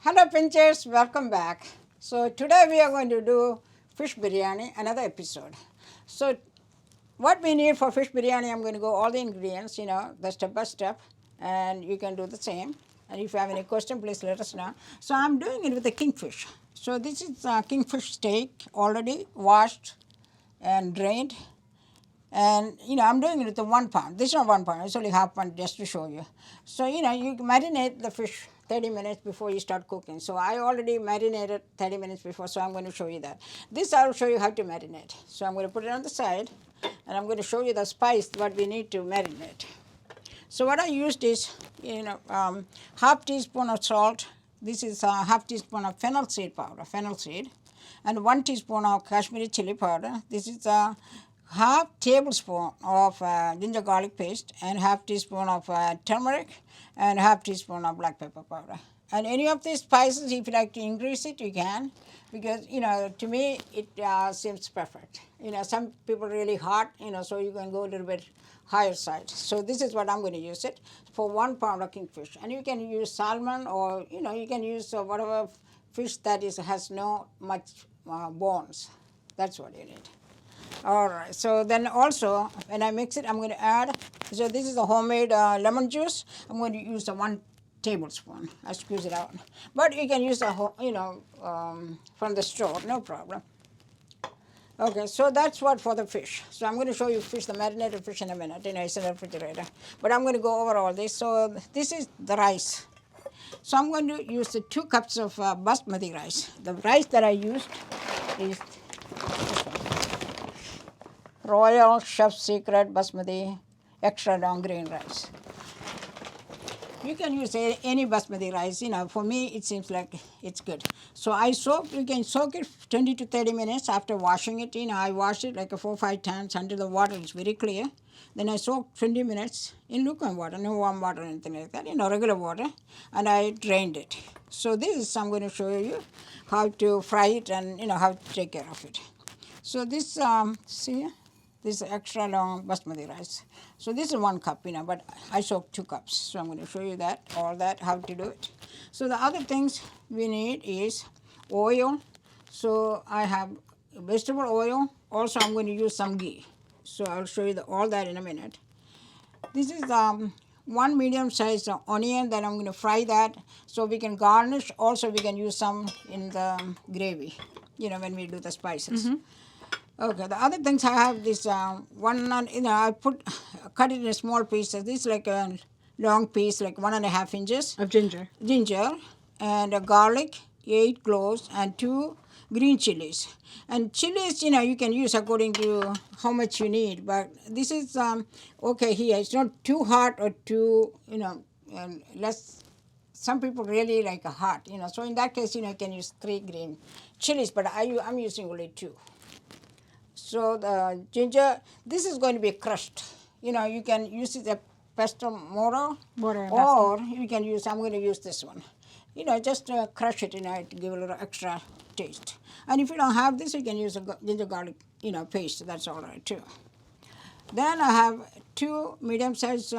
Hello pinchers, welcome back. So today we are going to do fish biryani, another episode. So what we need for fish biryani, I'm going to go all the ingredients, the step by step, and you can do the same. And if you have any question, please let us know. So I'm doing it with the kingfish. So this is kingfish steak, already washed and drained. And I'm doing it with the 1 pound. This is not 1 pound, it's only half pound just to show you. So you marinate the fish 30 minutes before you start cooking. So I already marinated 30 minutes before, so I'm going to show you that. This I'll show you how to marinate. So I'm going to put it on the side, and I'm going to show you the spice what we need to marinate. So what I used is, half teaspoon of salt. This is a half teaspoon of fennel seed powder, and 1 teaspoon of Kashmiri chili powder. This is a half tablespoon of ginger garlic paste, and half teaspoon of turmeric, and half teaspoon of black pepper powder. And any of these spices, if you like to increase it, you can, because to me it seems perfect. Some people really hot, so you can go a little bit higher side. So this is what I'm going to use it for 1 pound of kingfish. And you can use salmon, or you can use whatever fish that has no much bones. That's what you need. All right, so then also when I mix it, I'm going to add, so this is a homemade lemon juice. I'm going to use the 1 tablespoon. I squeeze it out. But you can use from the store, no problem. Okay, so that's what for the fish. So I'm going to show you the marinated fish in a minute. It's in the refrigerator. But I'm going to go over all this. So this is the rice. So I'm going to use the 2 cups of basmati rice. The rice that I used is this one. Royal Chef Secret Basmati extra long grain rice. You can use any basmati rice. For me it seems like it's good. So you can soak it 20 to 30 minutes after washing it. I wash it like 4 or 5 times until the water is very clear. Then I soak 20 minutes in lukewarm water, no warm water or anything like that, regular water, and I drained it. So I'm going to show you how to fry it and how to take care of it. So this, this extra long basmati rice. So this is 1 cup, but I soak 2 cups. So I'm going to show you all that, how to do it. So the other things we need is oil. So I have vegetable oil. Also, I'm going to use some ghee. So I'll show you all that in a minute. This is 1 medium-sized onion that I'm going to fry that so we can garnish. Also, we can use some in the gravy, when we do the spices. Mm-hmm. Okay, the other things I have this one, I cut it in small pieces. This is like a long piece, like 1.5 inches. Of ginger. Ginger, and garlic, 8 cloves, and 2 green chilies. And chilies, you can use according to how much you need. But this is okay here. It's not too hot or too, less. Some people really like a hot, So in that case, you can use 3 green chilies. But I'm using only 2. So the ginger, this is going to be crushed. You can use it a pesto mortar, or you can use, I'm going to use this one. Just crush it, to give a little extra taste. And if you don't have this, you can use a ginger garlic, paste. That's all right too. Then I have 2 medium-sized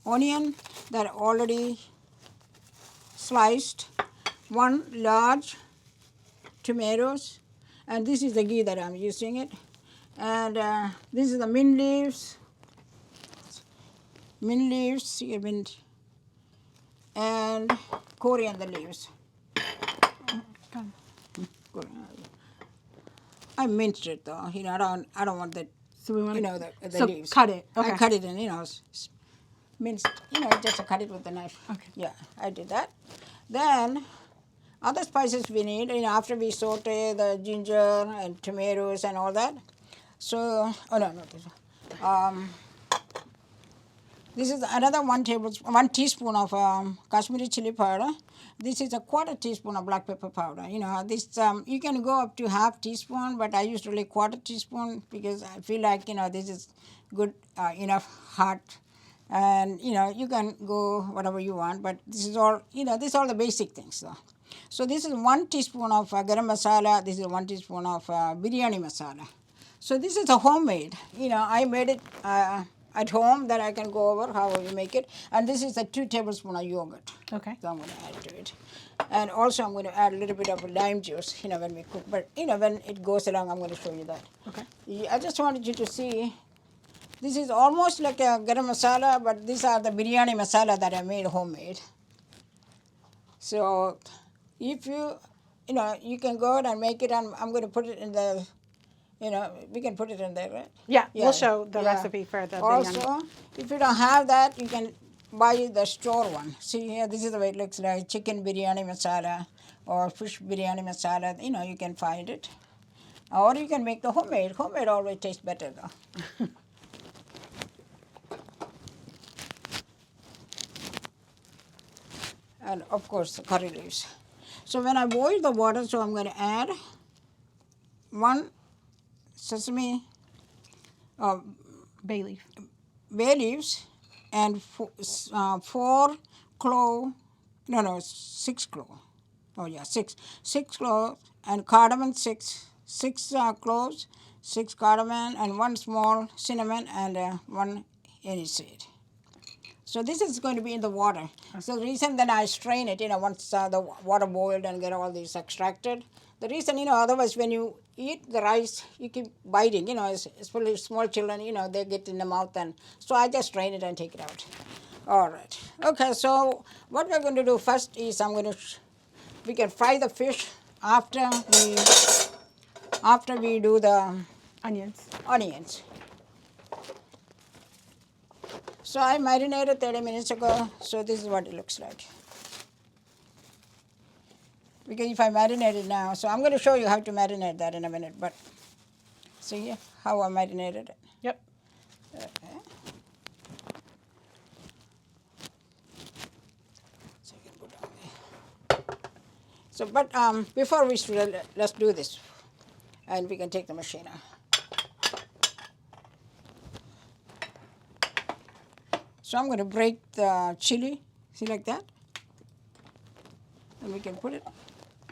onion that are already sliced, 1 large tomatoes, and this is the ghee that I'm using it. And this is the mint leaves, and coriander leaves. I minced it though. I don't want the So we want the leaves. Cut it. Okay. I cut it in, minced. Just cut it with a knife. Okay. Yeah, I did that. Then other spices we need, after we saute the ginger and tomatoes and all that. So, not this one. This is another 1 teaspoon of Kashmiri chili powder. This is a 1/4 teaspoon of black pepper powder. This you can go up to half teaspoon, but I use really 1/4 teaspoon because I feel like this is good enough hot. And you can go whatever you want, but this is all this is all the basic things though. So this is 1 teaspoon of garam masala. This is 1 teaspoon of biryani masala. So this is a homemade. I made it at home, that I can go over how you make it. And this is a 2 tablespoons of yogurt. Okay. So I'm going to add to it. And also I'm going to add a little bit of lime juice, when we cook. But, when it goes along, I'm going to show you that. Okay. I just wanted you to see, this is almost like a garam masala, but these are the biryani masala that I made homemade. So if you can go ahead and make it, and I'm going to put it in the, we can put it in there, right? Yeah, we'll show the recipe for the biryani. Also, if you don't have that, you can buy the store one. See here, this is the way it looks like, chicken biryani masala or fish biryani masala. You can find it. Or you can make the homemade. Homemade always tastes better though. And of course the curry leaves. So when I boil the water, so I'm going to add 1 sesame Bay leaf. bay leaves and 4 clove, no, 6 clove. Oh yeah, 6 cloves and cardamom 6 cloves, 6 cardamom and 1 small cinnamon and 1 anise seed. So this is going to be in the water. So the reason that I strain it, once the water boiled and get all these extracted. The reason, otherwise when you eat the rice, you keep biting, especially small children, they get in the mouth, and so I just strain it and take it out. All right. Okay, so what we're going to do first is we can fry the fish after we do the onions. So I marinated 30 minutes ago, so this is what it looks like. Because if I marinate it now, so I'm going to show you how to marinate that in a minute, but see how I marinated it. Yep. Okay. So you can put on there. So, but before we start, let's do this, and we can take the machine out. So I'm going to break the chili, see like that, and we can put it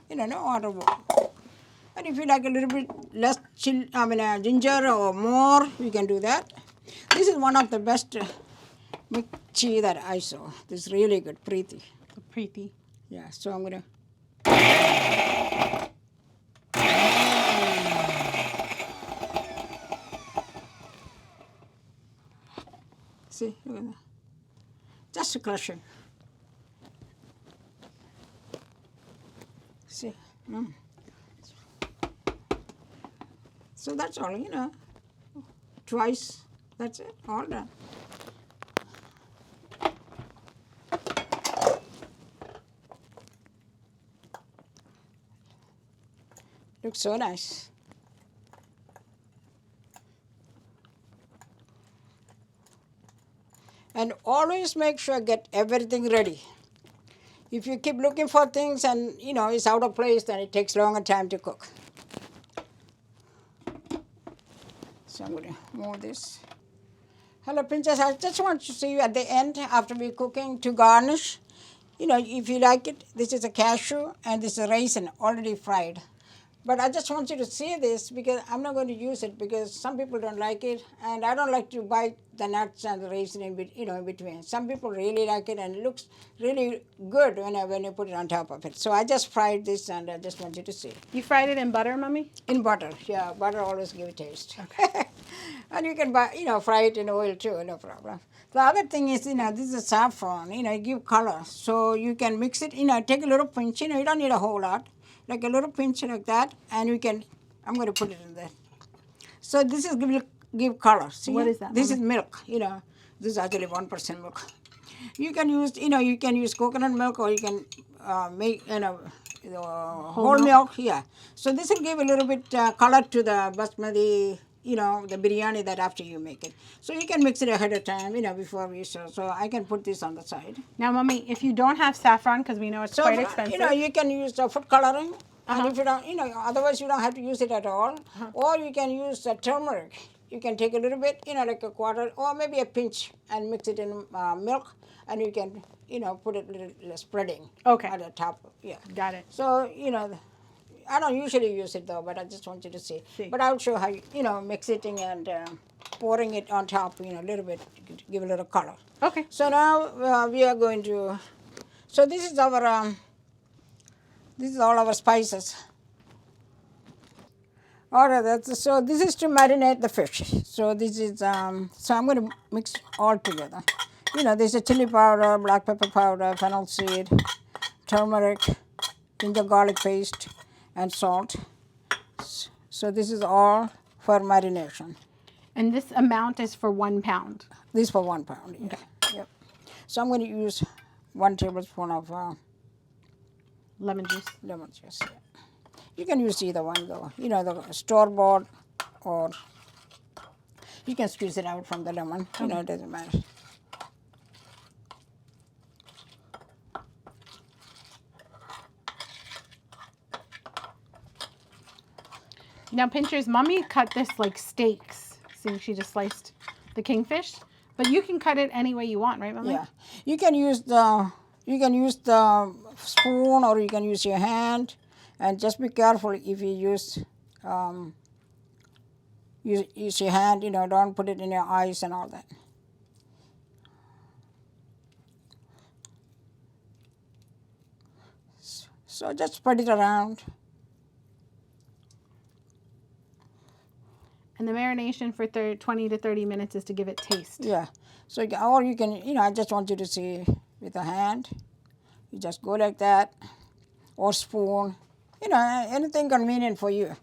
in no water. And if you like a little bit less ginger or more, we can do that. This is one of the best minced that I saw. This is really good, Preeti. Preeti. Yeah, so I'm going to. See, look at that. Just crushing. See. So that's all, twice, that's it, all done. Looks so nice. And always make sure get everything ready. If you keep looking for things and it's out of place, then it takes longer time to cook. So I'm going to move this. Hello, Princess. I just want to see you at the end after we're cooking to garnish. If you like it, this is a cashew and this is a raisin already fried. But I just want you to see this because I'm not going to use it because some people don't like it, and I don't like to bite the nuts and the raisin in between. Some people really like it and it looks really good when you put it on top of it. So I just fried this and I just want you to see. You fried it in butter, Mommy? In butter, yeah. Butter always gives taste. Okay. And you can fry it in oil too, no problem. The other thing is, this is saffron, it gives color. So you can mix it, take a little pinch, you don't need a whole lot. Like a little pinch like that, and I'm going to put it in there. So this is give color. See? What is that, This Mommy? is milk, This is actually 1% milk. You can use coconut milk, or you can make, whole milk. Yeah. So this will give a little bit color to the basmati, the biryani that after you make it. So you can mix it ahead of time, before we serve. So I can put this on the side. Now, Mommy, if you don't have saffron, because we know it's quite expensive. You can use the food coloring. And if you don't, otherwise you don't have to use it at all. Or you can use turmeric. You can take a little bit, like a quarter or maybe a pinch and mix it in milk. And you can, put it a little spreading at the top. Yeah. Got it. So, I don't usually use it though, but I just want you to see. But I'll show how, mix it and pouring it on top, a little bit to give a little color. Okay. So now we are going to, so this is our This is all our spices. All right, so this is to marinate the fish. So this is, so I'm going to mix all together. You know, there's a chili powder, black pepper powder, fennel seed, turmeric, ginger garlic paste, and salt. So this is all for marination. And this amount is for 1 pound. This for 1 pound. Yeah. Okay. Yep. So I'm going to use 1 tablespoon of Lemon juice. lemon juice. Yeah. You can use either one though. You know, the store bought, or you can squeeze it out from the lemon. You know, it doesn't matter. Now, pinchers, Mommy cut this like steaks. See, she just sliced the kingfish. But you can cut it any way you want, right, Mommy? Yeah. You can use the spoon, or you can use your hand, and just be careful if you use use your hand. You know, don't put it in your eyes and all that. So just spread it around. And the marination for 20 to 30 minutes is to give it taste. Yeah. So, or you can, you know, I just want you to see with a hand. You just go like that, or spoon, you know, anything convenient for you.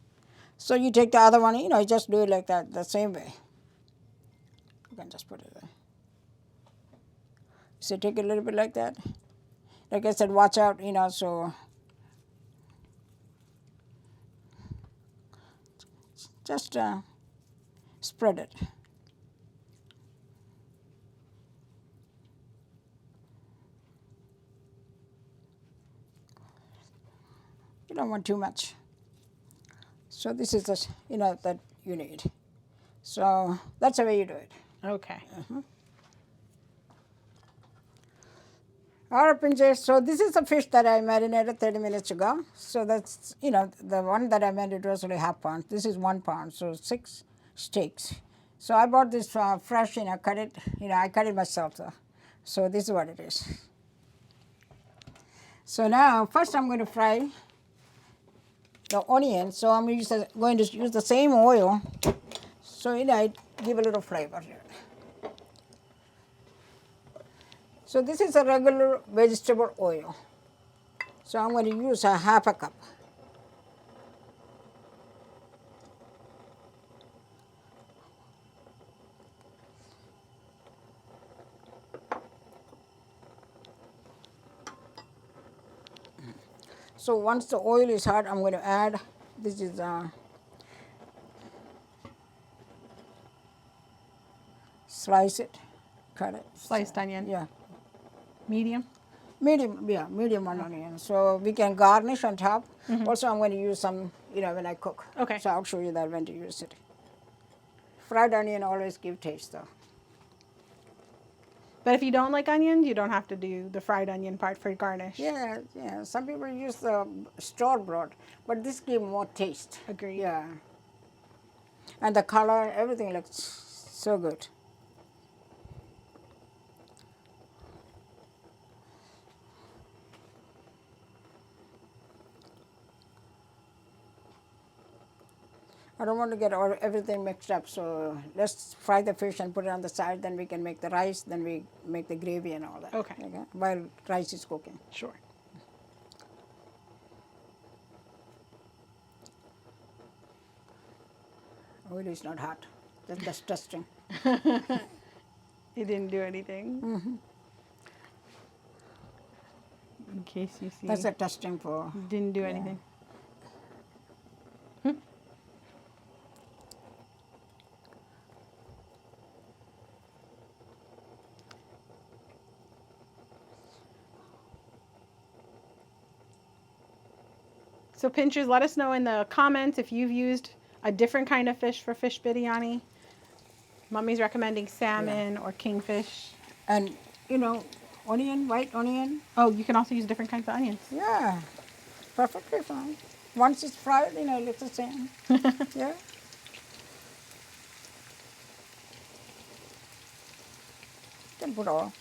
So you take the other one, you know, you just do it like that, the same way. You can just put it there. So take it a little bit like that. Like I said, watch out, you know, so just spread it. You don't want too much. So this is the, you know, that you need. So that's the way you do it. Okay. All right, pinches. So this is the fish that I marinated 30 minutes ago. So that's, you know, the one that I marinated was only half pound. This is 1 pound, so 6 steaks. So I bought this fresh, you know, cut it, you know, I cut it myself though. So this is what it is. So now, first I'm going to fry the onion. So I'm going to use the same oil. So, you know, I give a little flavor here. So this is a regular vegetable oil. So I'm going to use a half a cup. So once the oil is hot, I'm going to add, this is slice it, cut it. Sliced onion. Yeah. Medium. Medium, yeah, medium onion. So we can garnish on top. Also, I'm going to use some, you know, when I cook. Okay. So I'll show you that when to use it. Fried onion always give taste though. But if you don't like onions, you don't have to do the fried onion part for garnish. Yeah, yeah. Some people use the store bought, but this gives more taste. Agreed. Yeah. And the color, everything looks so good. I don't want to get everything mixed up, so let's fry the fish and put it on the side, then we can make the rice, then we make the gravy and all that. Okay. While rice is cooking. Sure. Oil is not hot. That's just testing. It didn't do anything. In case you see. That's a testing for. Didn't do anything. So pinchers, let us know in the comments if you've used a different kind of fish for fish biryani. Mommy's recommending salmon or kingfish. And, you know, onion, white onion. Oh, you can also use different kinds of onions. Yeah, perfectly fine. Once it's fried, you know, it looks the same. Yeah. You can put all.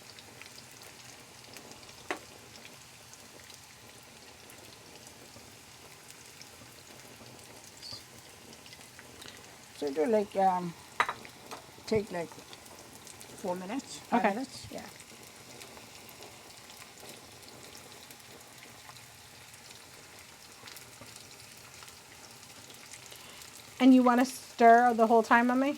So it will like take like 4 minutes, 5 minutes. Yeah. And you want to stir the whole time, Mommy?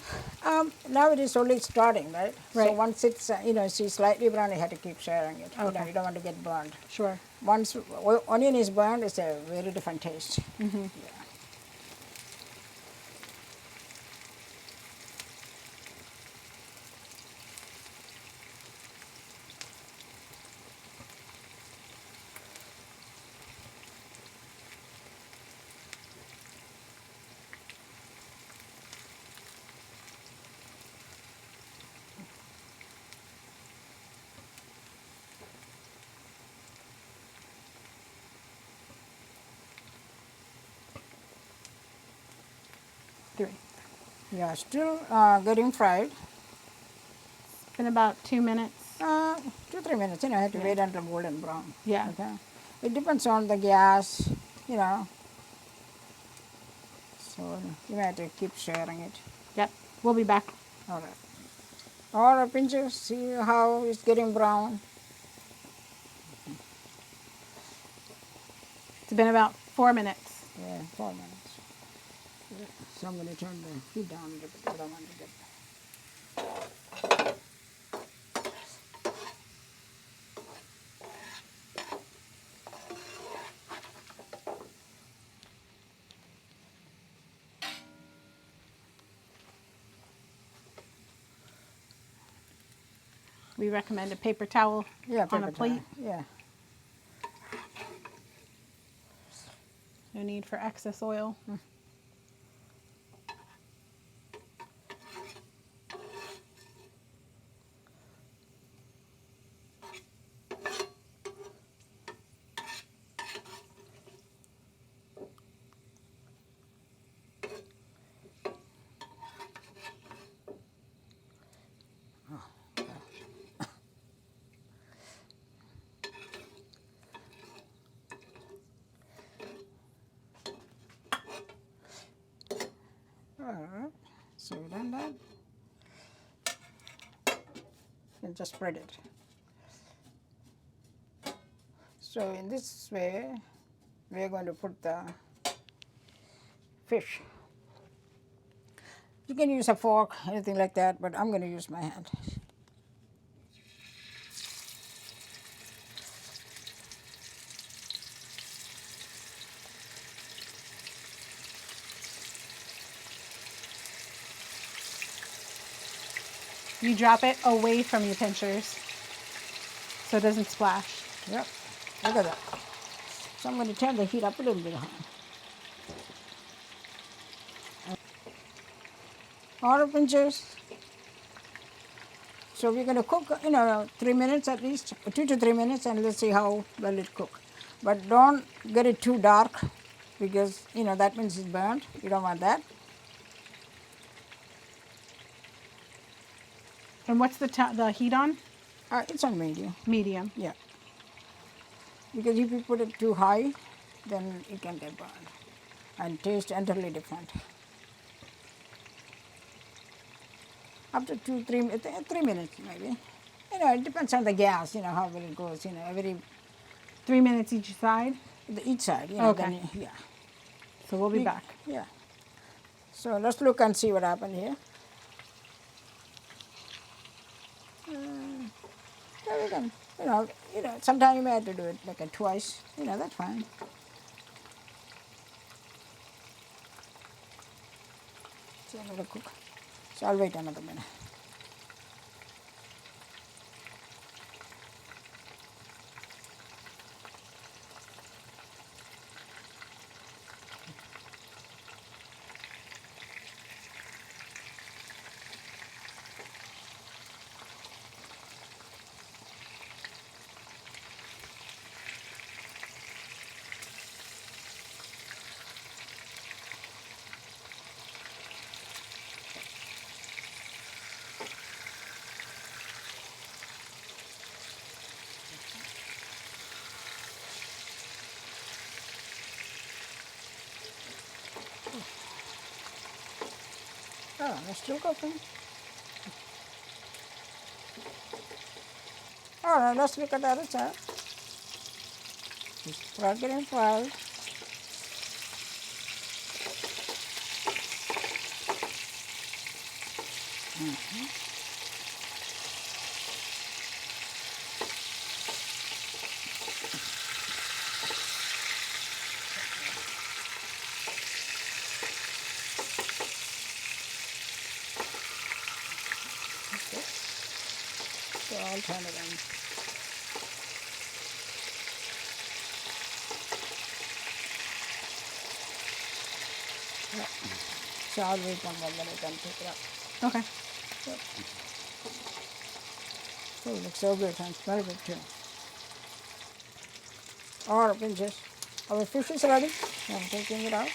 Now it is only starting, right? So Right. once it's see slightly brown, you have to keep stirring it. Okay. You don't want to get burned. Sure. Once onion is burned, it's a very different taste. Mm-hmm. Yeah. Three. Yeah, still getting fried. It's been about 2 minutes. 2-3 minutes. I have to Yeah. wait until golden brown. Yeah. Okay. It depends on the gas. So you have to keep stirring it. Yep. We'll be back. All right. All right, pinches. See how it's getting brown. It's been about 4 minutes. Yeah, 4 minutes. Yeah. So I'm going to turn the heat down a little bit. I don't want to get. We recommend a paper towel Yeah, on a paper plate. towel. Yeah. No need for excess oil. All right. So we've done that. And just spread it. So in this way, we are going to put the fish. You can use a fork, anything like that, but I'm going to use my hand. You drop it away from your pinchers so it doesn't splash. Yep. Look at that. So I'm going to turn the heat up a little bit. All the pinches. So we're going to cook, 3 minutes at least, 2 to 3 minutes, and let's see how well it cooks. But don't get it too dark because, that means it's burnt. You don't want that. And what's the heat on? It's on medium. Medium. Yeah. Because if you put it too high, then it can get burned and taste entirely different. After 3 minutes maybe. It depends on the gas, how well it goes, every 3 minutes each side. each side, Okay. then, yeah. So we'll be back. Yeah. So let's look and see what happened here. Yeah, we can, sometimes you may have to do it like twice, that's fine. So another cook. So I'll wait another minute. Oh, they're still cooking. All right, let's look at the other side. It's getting fried. Okay. So I'll turn it on. Yep. So I'll wait 1 more minute and pick it up. Okay. Yep. Oh, it looks so good and smell good too. All right, pinches. Our fish is ready. I'm taking it out.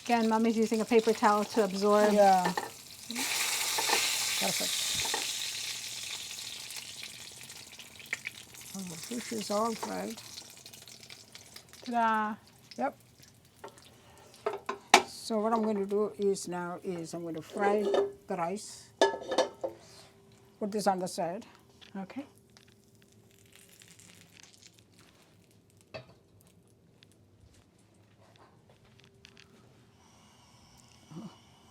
Again, Mommy's using a paper towel to absorb. Yeah. Perfect. Oh, the fish is all fried. Ta-da. Yep. So what I'm going to do is now is I'm going to fry the rice. Put this on the side. Okay.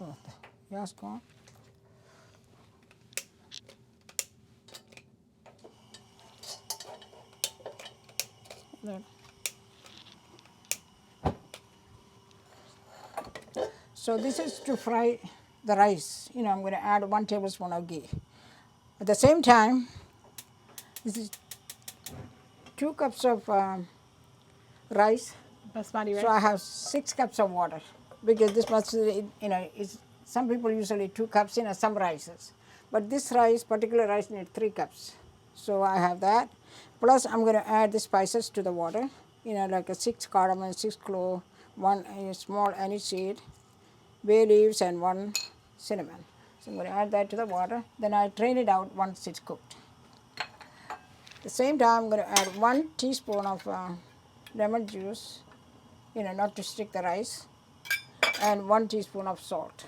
Oh, the gas gone. There. So this is to fry the rice. You know, I'm going to add 1 tablespoon of ghee. At the same time, this is 2 cups of rice. Basmati rice. So I have 6 cups of water because this must, you know, is some people usually 2 cups in some rices, but this rice, particular rice, need 3 cups. So I have that. Plus, I'm going to add the spices to the water. You know, like a 6 cardamom, 6 clove, 1 small aniseed, bay leaves, and 1 cinnamon. So I'm going to add that to the water. Then I drain it out once it's cooked. At the same time, I'm going to add 1 teaspoon of lemon juice, you know, not to stick the rice, and 1 teaspoon of salt.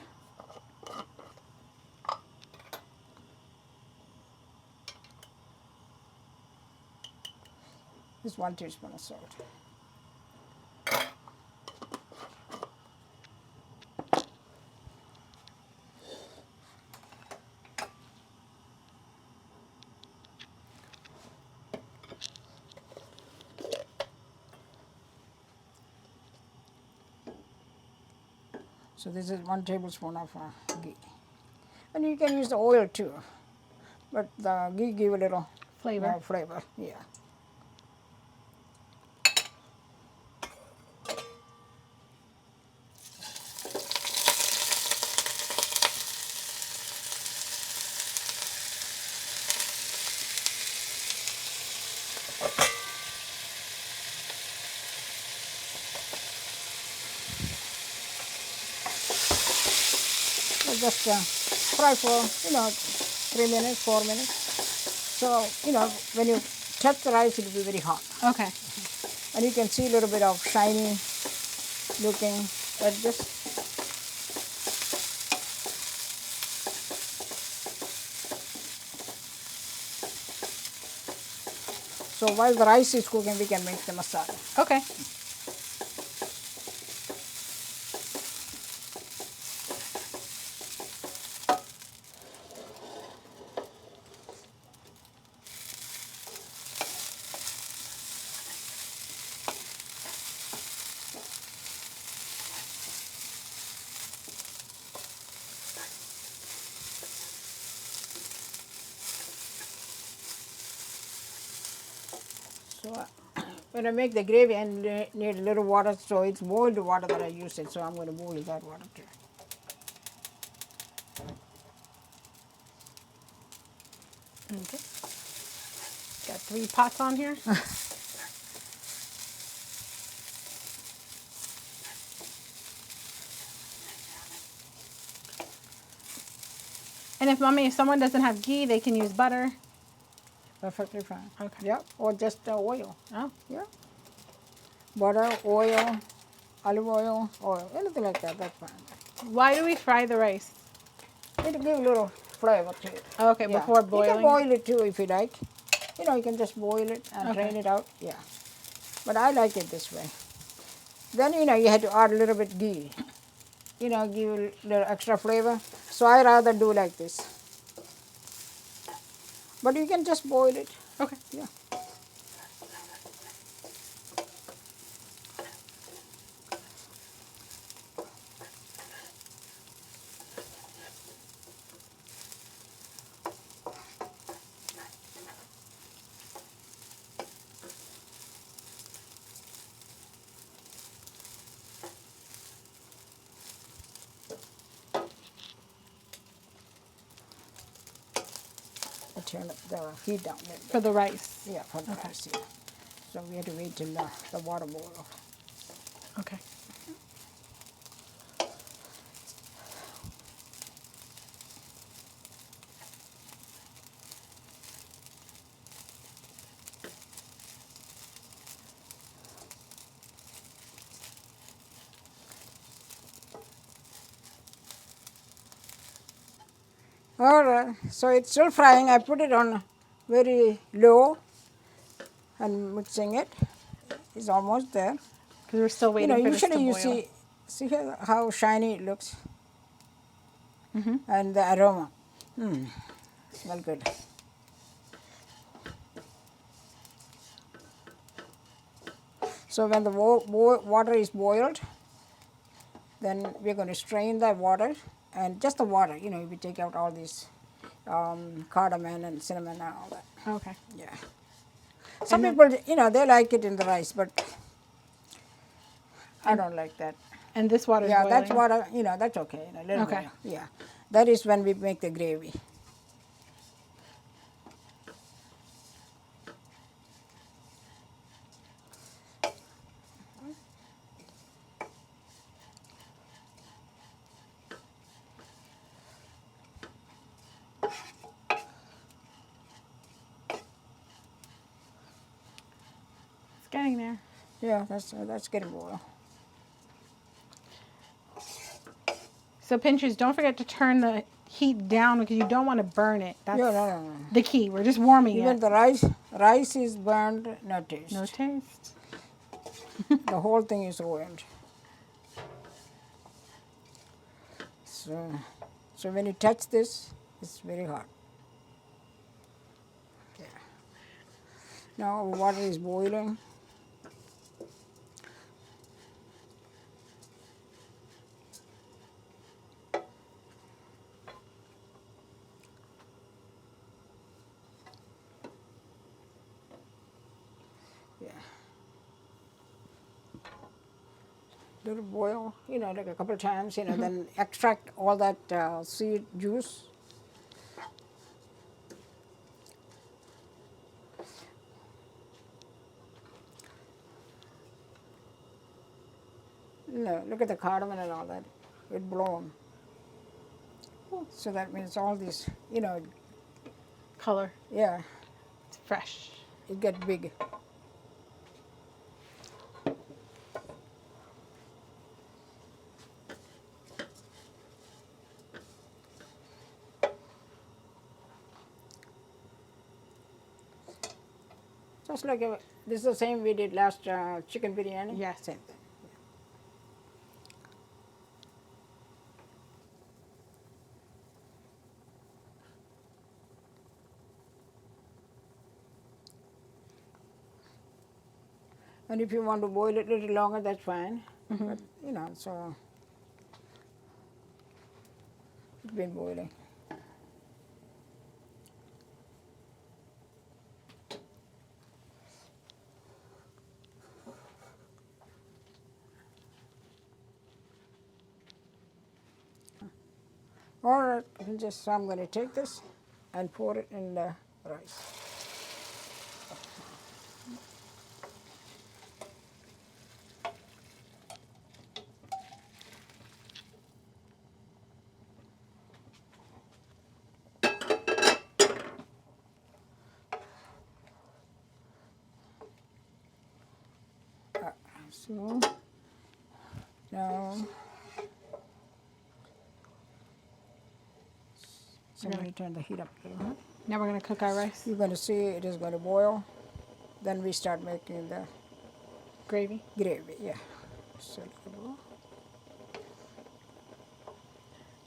Just 1 teaspoon of salt. So this is 1 tablespoon of ghee. And you can use the oil too, but the ghee give a little Flavor. more flavor. Yeah. So just fry for, you know, 3 minutes, 4 minutes. So, you know, when you touch the rice, it will be very hot. Okay. And you can see a little bit of shiny looking at this. So while the rice is cooking, we can make the masala. Okay. So when I make the gravy, I need a little water, so it's boiled water that I use it. So I'm going to boil that water too. Okay. Got 3 pots on here. And if someone doesn't have ghee, they can use butter. Perfectly fine. Okay. Yeah, or just oil. Oh. Yeah. Butter, oil, olive oil, or anything like that, that's fine. Why do we fry the rice? It'll give a little flavor to it. Okay, Yeah. before You boiling. can boil it too if you like. You know, you can just boil it and drain it out. Yeah. But I like it this way. Then, you know, you have to add a little bit ghee. You know, give a little extra flavor. So I rather do like this. But you can just boil it. Okay. Yeah. I turn the heat down a little bit. For the rice. Yeah, for the rice, yeah. So we have to wait till the water boils. Okay. All right, so it's still frying. I put it on very low and mixing it. It's almost there. Because we're still waiting for this to Usually you boil. see here how shiny it looks. And the aroma. Smell good. So when the water is boiled, then we're going to strain the water and just the water. You know, we take out all these cardamom and cinnamon and all that. Okay. Yeah. Some people, you know, they like it in the rice, but I don't like that. And this water is Yeah, boiling? that's water, you know, that's okay. A little Okay. boil. Yeah. That is when we make the gravy. It's getting there. Yeah, that's getting boiled. So pinchers, don't forget to turn the heat down because you don't want to burn it. That's Yeah, no. the key. We're just warming Even it. the rice is burned, no taste. No taste. The whole thing is ruined. So when you touch this, it's very hot. Yeah. Now water is boiling. Yeah. Let it boil, you know, like a couple of times, you know, then extract all that seed juice. No, look at the cardamom and all that. It blown. So that means all these, you know, Color. yeah, It's fresh. it get big. Just like this is the same we did last chicken biryani. Yeah. Same thing. And if you want to boil it a little longer, that's fine. But, you know, so it's been boiling. All right, so I'm going to take this and pour it in the rice. So now, so I'm going to turn the heat up a little. Now we're going to cook our rice. You're going to see it is going to boil. Then we start making the Gravy. gravy. Yeah. So,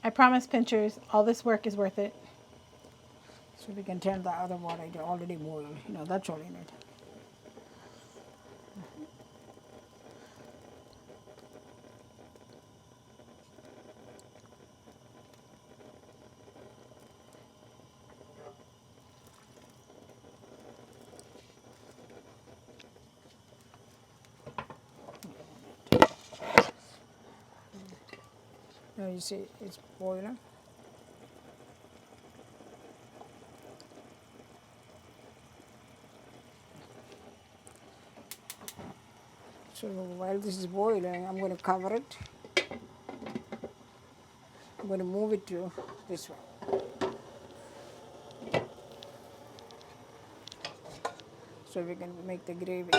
I promise, pinchers, all this work is worth it. so we can turn the other water. It already boiled. You know, that's all in it. Now you see it's boiling. So while this is boiling, I'm going to cover it. I'm going to move it to this one. So we can make the gravy.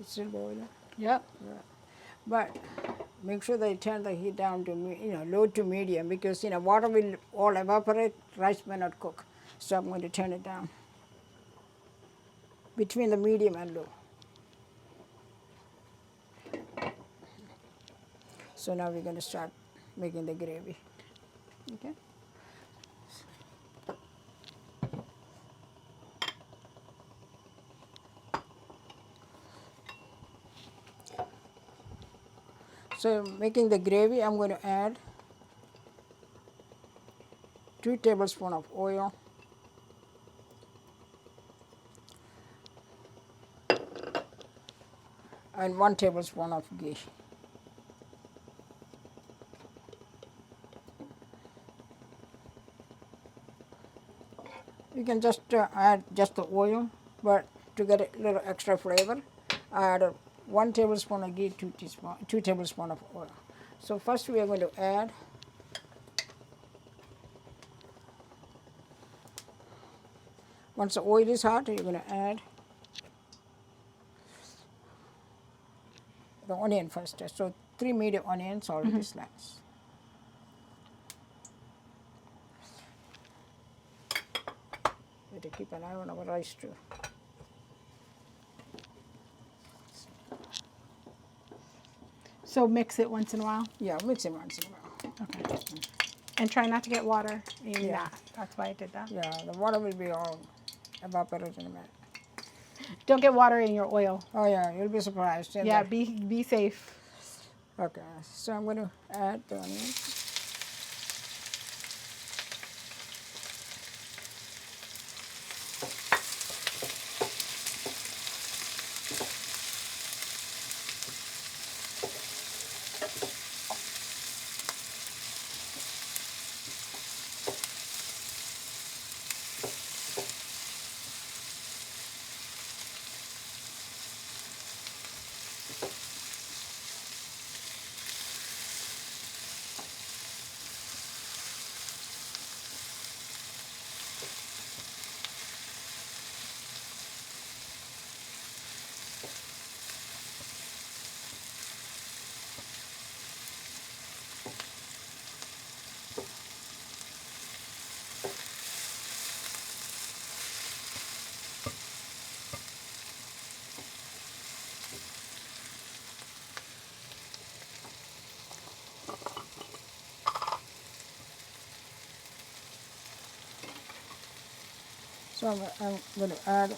It's still boiling. Yep. Yeah. But make sure that you turn the heat down to low to medium, because water will all evaporate, rice may not cook. So I'm going to turn it down between the medium and low. So now we're going to start making the gravy. Okay. So making the gravy, I'm going to add 2 tablespoons of oil, and 1 tablespoon of ghee. You can just add just the oil, but to get a little extra flavor, add 1 tablespoon of ghee, 2 tablespoons of oil. So first we are going to add once the oil is hot, you're going to add the onion first. So 3 medium onions already sliced. We have to keep an eye on our rice too. So mix it once in a while. Yeah, mix it once in a while. Okay. And try not to get water in Yeah. that. That's why I did that. Yeah, the water will be all evaporated in a minute. Don't get water in your oil. Oh yeah, you'll be surprised. Yeah, be safe. Okay, so I'm going to add the onions. So I'm going to add,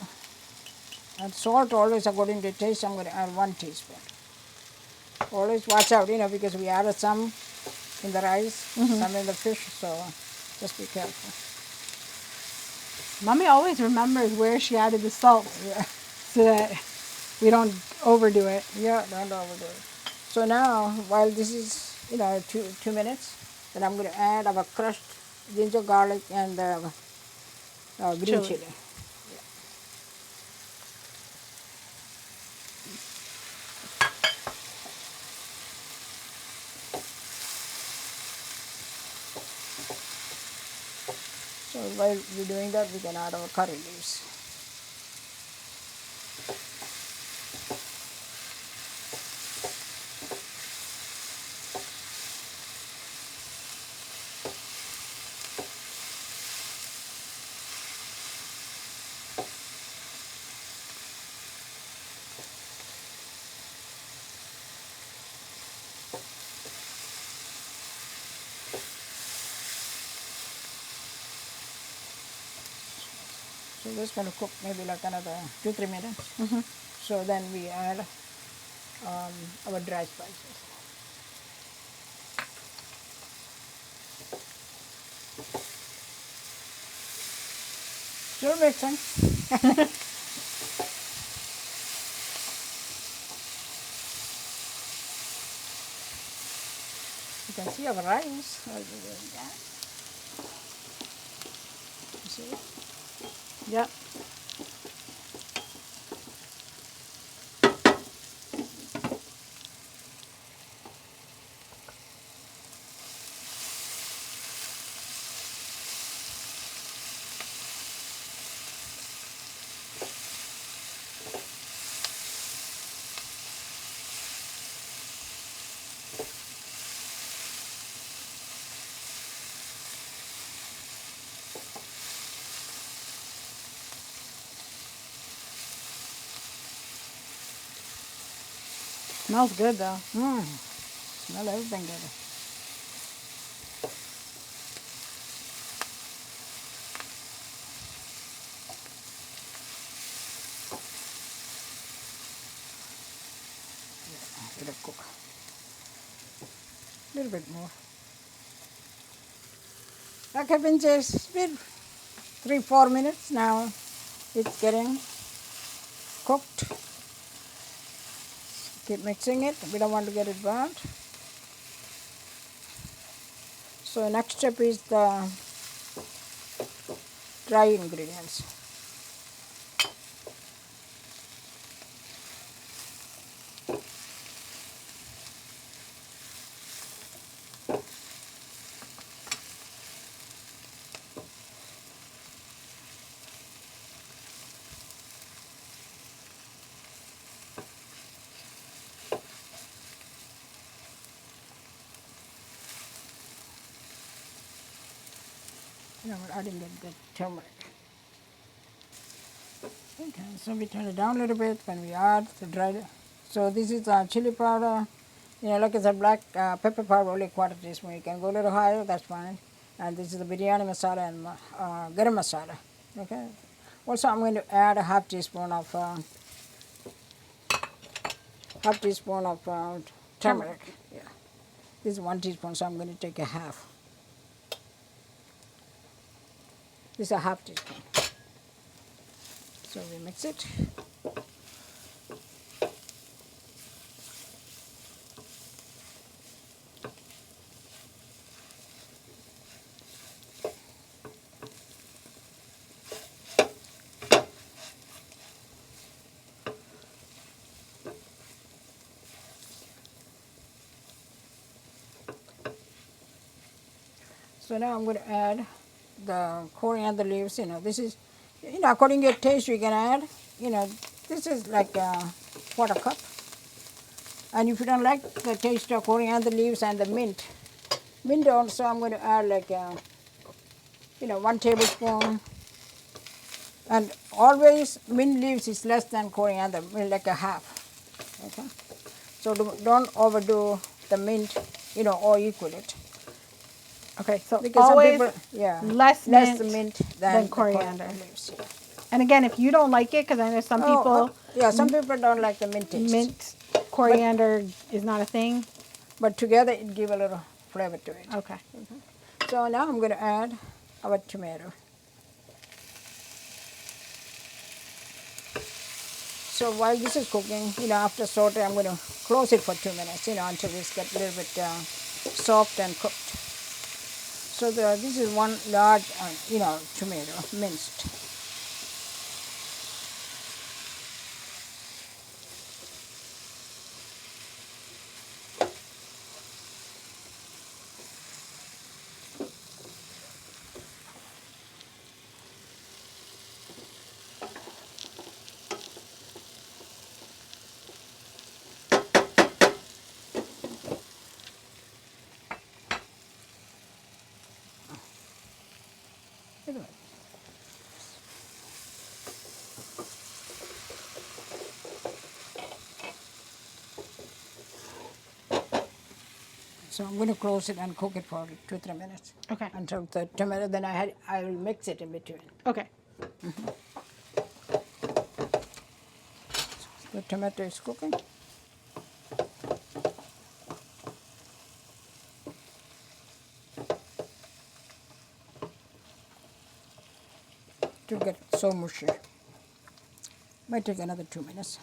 and salt always according to taste, I'm going to add 1 teaspoon. Always watch out, because we added some in the rice, some in the fish, so just be careful. Mommy always remembers where she added the salt Yeah, so that we don't overdo it. yeah, don't overdo it. So now, while this is, 2 minutes, then I'm going to add our crushed ginger, garlic, and green chili. So while we're doing that, we can add our curry leaves. So this is going to cook maybe like another 2-3 minutes. So then we add our dry spices. Still mixing. You can see our rice. I'll be doing that. You see it? Yep. Smells good though. Smell everything good. Let it cook. A little bit more. Okay, pinches. It's been 3-4 minutes now. It's getting cooked. Keep mixing it. We don't want to get it burnt. So next step is the dry ingredients. You know, I didn't get the turmeric. Okay, so we turn it down a little bit when we add the dried. So this is chili powder. You know, like it's a black pepper powder, only quarter teaspoon. You can go a little higher, that's fine. And this is the biryani masala and garam masala. Okay. Also, I'm going to add a half teaspoon of turmeric. Yeah. This is 1 teaspoon, so I'm going to take a half. This is a half teaspoon. So we mix it. So now I'm going to add the coriander leaves. You know, this is, you know, according to your taste, you can add. You know, this is like a quarter cup. And if you don't like the taste of coriander leaves and the mint also I'm going to add like, you know, 1 tablespoon. And always mint leaves is less than coriander, like a half. Okay. So don't overdo the mint, you know, or equal it. Okay, so Because always some people, yeah, less mint than than coriander. leaves. Yeah. And again, if you don't like it, because I know some people, yeah, some people don't like the mint taste. mint coriander is not a thing. But together it gives a little flavor to it. Okay. So now I'm going to add our tomato. So while this is cooking, you know, after saute, I'm going to close it for 2 minutes, you know, until it's get a little bit soft and cooked. So this is 1 large, you know, tomato, minced. Look at that. So I'm going to close it and cook it for 2-3 minutes. Okay. Until the tomato, then I will mix it in between. Okay. The tomato is cooking. To get so mushy. Might take another 2 minutes.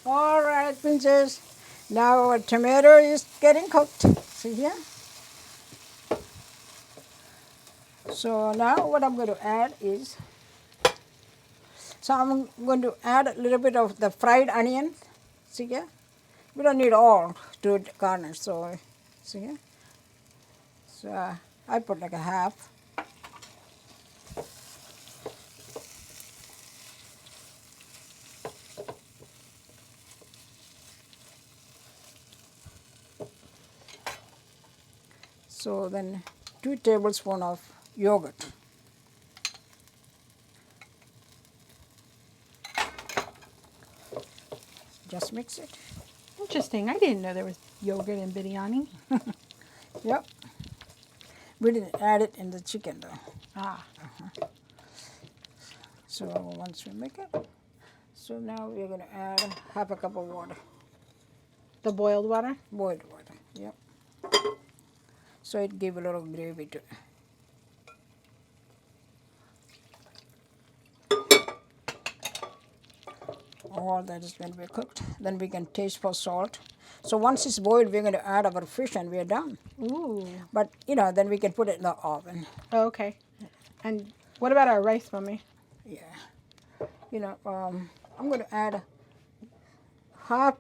All right, princess. Now our tomato is getting cooked. See here? So now what I'm going to add is, so I'm going to add a little bit of the fried onion. See here? We don't need all to garnish. So see here? So I put like a half. So then 2 tablespoons of yogurt. Just mix it. Interesting. I didn't know there was yogurt in biryani. Yep. We didn't add it in the chicken though. Ah. So once we make it, so now we're going to add half a cup of water. The boiled water? Boiled water, yep. So it gives a lot of gravy to it. All that is going to be cooked. Then we can taste for salt. So once it's boiled, we're going to add our fish and we're done. Ooh. But, you know, then we can put it in the oven. Oh, okay. And what about our rice, Mommy? Yeah. You know, I'm going to add half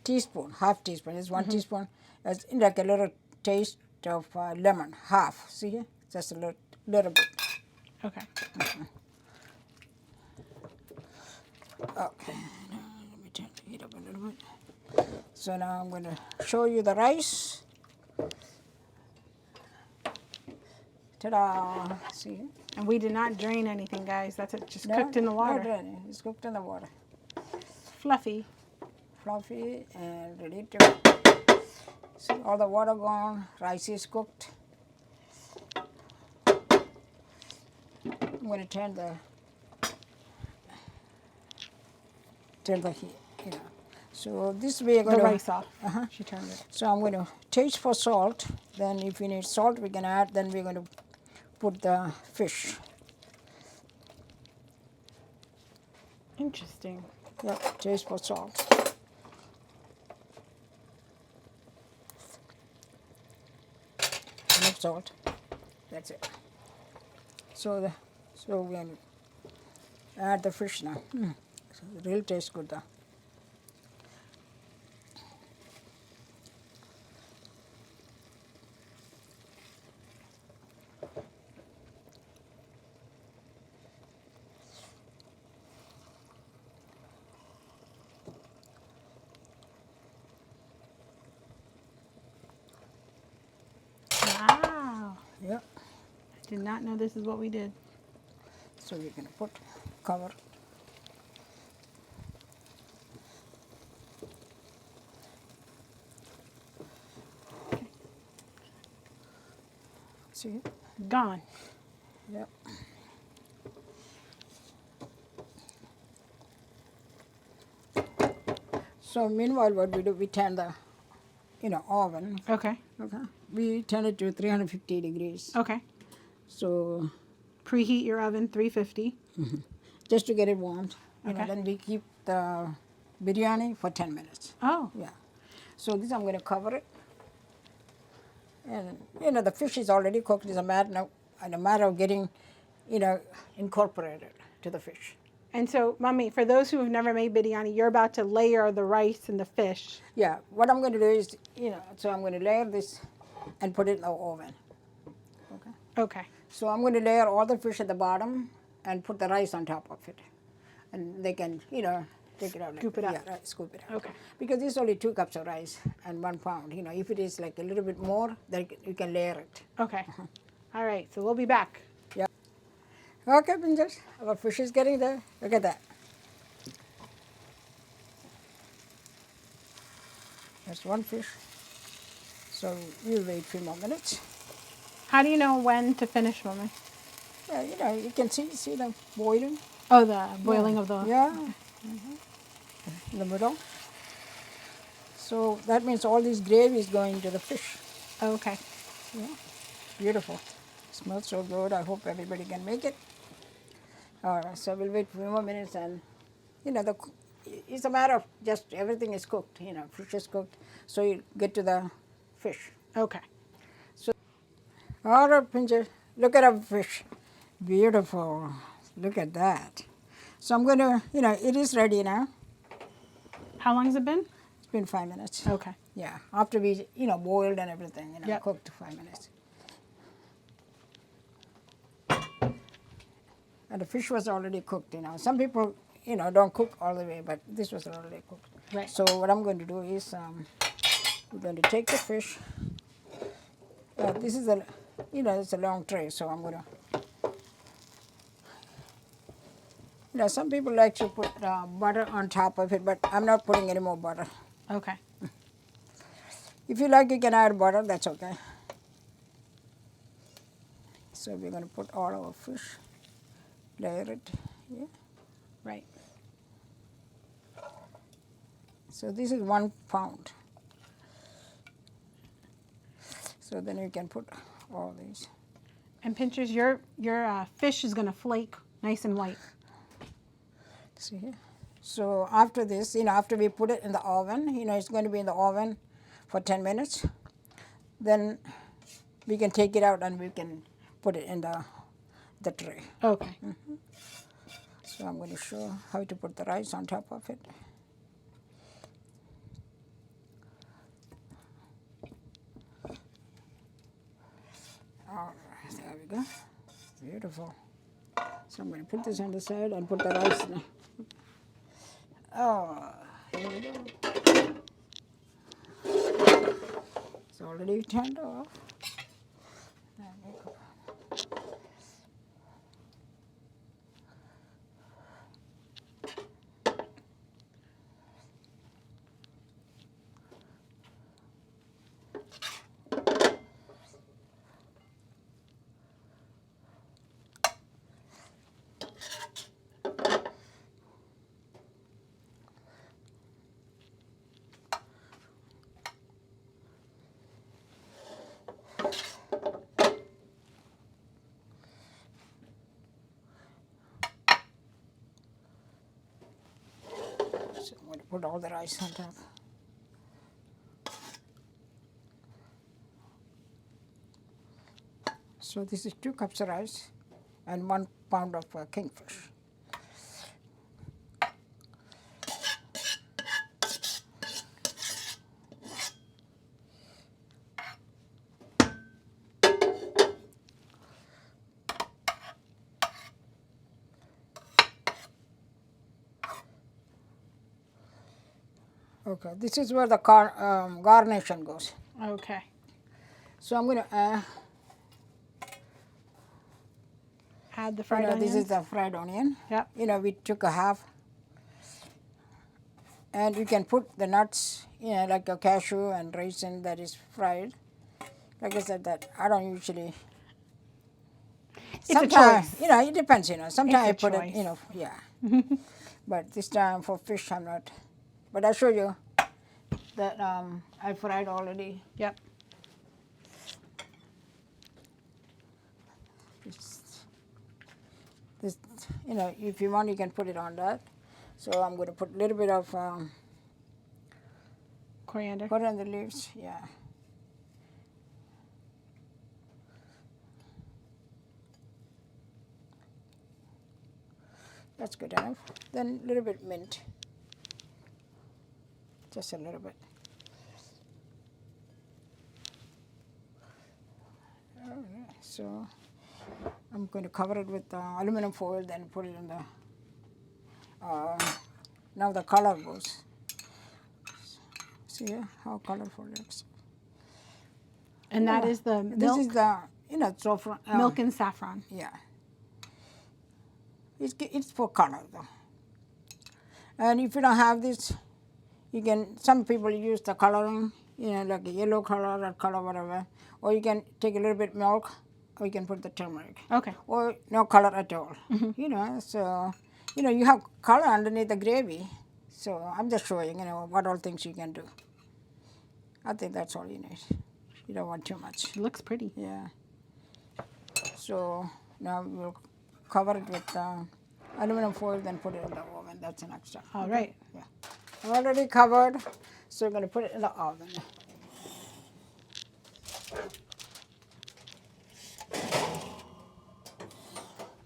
teaspoon. It's 1 teaspoon. It's like a little taste of lemon. Half. See here? Just a little bit. Okay. Okay. Now let me turn the heat up a little bit. So now I'm going to show you the rice. Ta-da! See? And we did not drain anything, guys. That's it. Just No, cooked in the water. Not draining. It's cooked in the water. Fluffy. Fluffy and ready to. See, all the water gone. Rice is cooked. I'm going to turn the heat. You know. So this way, The rice off. She turned it. So I'm going to taste for salt. Then if we need salt, we can add. Then we're going to put the fish. Interesting. Yep, taste for salt. Enough salt. That's it. So we're going to add the fish now. So it really tastes good though. Wow. Yep. I did not know this is what we did. So we're going to put cover. See? Gone. Yep. So meanwhile, what we do, we turn the, oven. Okay. Okay. We turn it to 350 degrees. Okay. So Preheat your oven 350. just to get it warmed. Okay. Then we keep the biryani for 10 minutes. Oh. Yeah. So this I'm going to cover it. And the fish is already cooked. It's a matter of getting, incorporated to the fish. And so, Mommy, for those who have never made biryani, you're about to layer the rice and the fish. Yeah. What I'm going to do is, so I'm going to layer this and put it in the oven. Okay. Okay. So I'm going to layer all the fish at the bottom and put the rice on top of it. And they can, take it out. Scoop it up. Yeah, right, scoop it out. Okay. Because it's only 2 cups of rice and 1 pound. If it is like a little bit more, then you can layer it. Okay. All right. So we'll be back. Yeah. Okay, Princess. Our fish is getting there. Look at that. That's 1 fish. So we'll wait a few more minutes. How do you know when to finish, Mommy? Yeah, you can see them boiling. Oh, the boiling of the. Yeah, in the middle. So that means all this gravy is going to the fish. Oh, okay. Yeah, beautiful. Smells so good. I hope everybody can make it. All right, so we'll wait a few more minutes, and it's a matter of just everything is cooked. Fish is cooked, so you get to the fish. Okay. All right, Pincher, look at our fish. Beautiful. Look at that. So I'm going to, it is ready now. How long has it been? It's been 5 minutes. Okay. Yeah, after we, boiled and everything, Yep. cooked 5 minutes. And the fish was already cooked, Some people, don't cook all the way, but this was already cooked. Right. So what I'm going to do is, we're going to take the fish. This is it's a long tray, so I'm going to, some people like to put butter on top of it, but I'm not putting any more butter. Okay. If you like, you can add butter, that's okay. So we're going to put all our fish, layer it here. Right. So this is 1 pound. So then you can put all these. And Pinchers, your fish is gonna flake nice and white. See here? So after this, after we put it in the oven, it's going to be in the oven for 10 minutes. Then we can take it out and we can put it in the tray. Okay. So I'm going to show how to put the rice on top of it. All right, there we go. Beautiful. So I'm going to put this on the side and put the rice in. Oh, here we go. It's already turned off. There we go. So I'm going to put all the rice on top. So this is 2 cups of rice and 1 pound of kingfish. Okay, this is where the garnishing goes. Okay. So I'm going to Add the fried onions. this is the fried onion. Yep. We took a half. And you can put the nuts, like a cashew and raisin that is fried. Like I said, that I don't usually. It's a Sometimes, choice. it depends, Sometimes I It's a put choice. it, yeah. But this time for fish, I'm not. But I'll show you that I fried already. Yep. This, if you want, you can put it on that. So I'm going to put a little bit of Coriander. coriander leaves, yeah. That's good enough. Then a little bit mint. Just a little bit. All right, so I'm going to cover it with aluminum foil, then put it in the. Now the color goes. See here how colorful it is. And that is the milk, This is the saffron. milk and saffron. Yeah. It's for color though. And if you don't have this, you can. Some people use the coloring, like a yellow color, red color, whatever. Or you can take a little bit milk, or you can put the turmeric. Okay. Or no color at all. So you know, you have color underneath the gravy. So I'm just showing, you know, what all things you can do. I think that's all you need. You don't want too much. It looks pretty. Yeah. So now we'll cover it with aluminum foil, then put it in the oven. That's the next step. All right. Yeah. Already covered, so we're going to put it in the oven.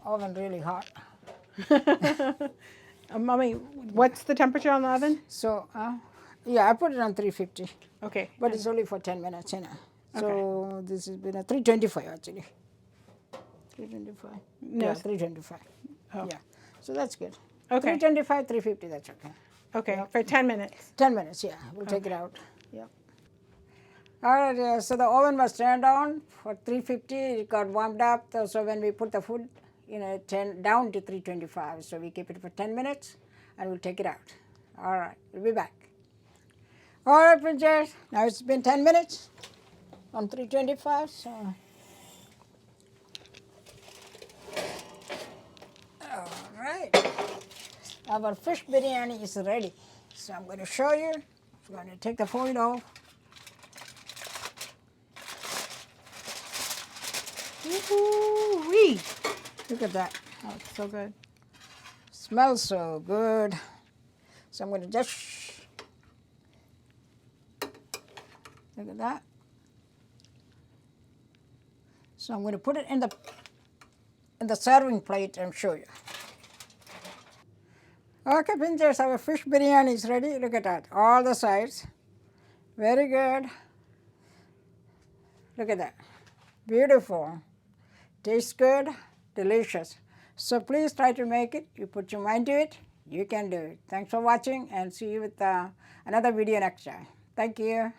Oven really hot. Mommy, what's the temperature on the oven? So, yeah, I put it on 350, Okay. but it's only for 10 minutes, you know. So this has been a 325 actually. 325. No. Yeah, 325. Oh. Yeah. So that's good. Okay. 325, 350, that's okay. Okay, for 10 minutes. 10 minutes, yeah. We'll take it out. Yeah. All right, so the oven was turned on for 350. It got warmed up. So when we put the food, you know, turn down to 325. So we keep it for 10 minutes and we'll take it out. All right, we'll be back. All right, Princess. Now it's been 10 minutes on 325. So. All right. Our fish biryani is ready. So I'm going to show you. I'm going to take the foil off. Woo-wee. Look at that. Oh, it's so good. Smells so good. So I'm going to just look at that. So I'm going to put it in the serving plate and show you. Okay, Princess, our fish biryani is ready. Look at that. All the sides. Very good. Look at that. Beautiful. Tastes good. Delicious. So please try to make it. You put your mind to it, you can do it. Thanks for watching and see you with another video next time. Thank you.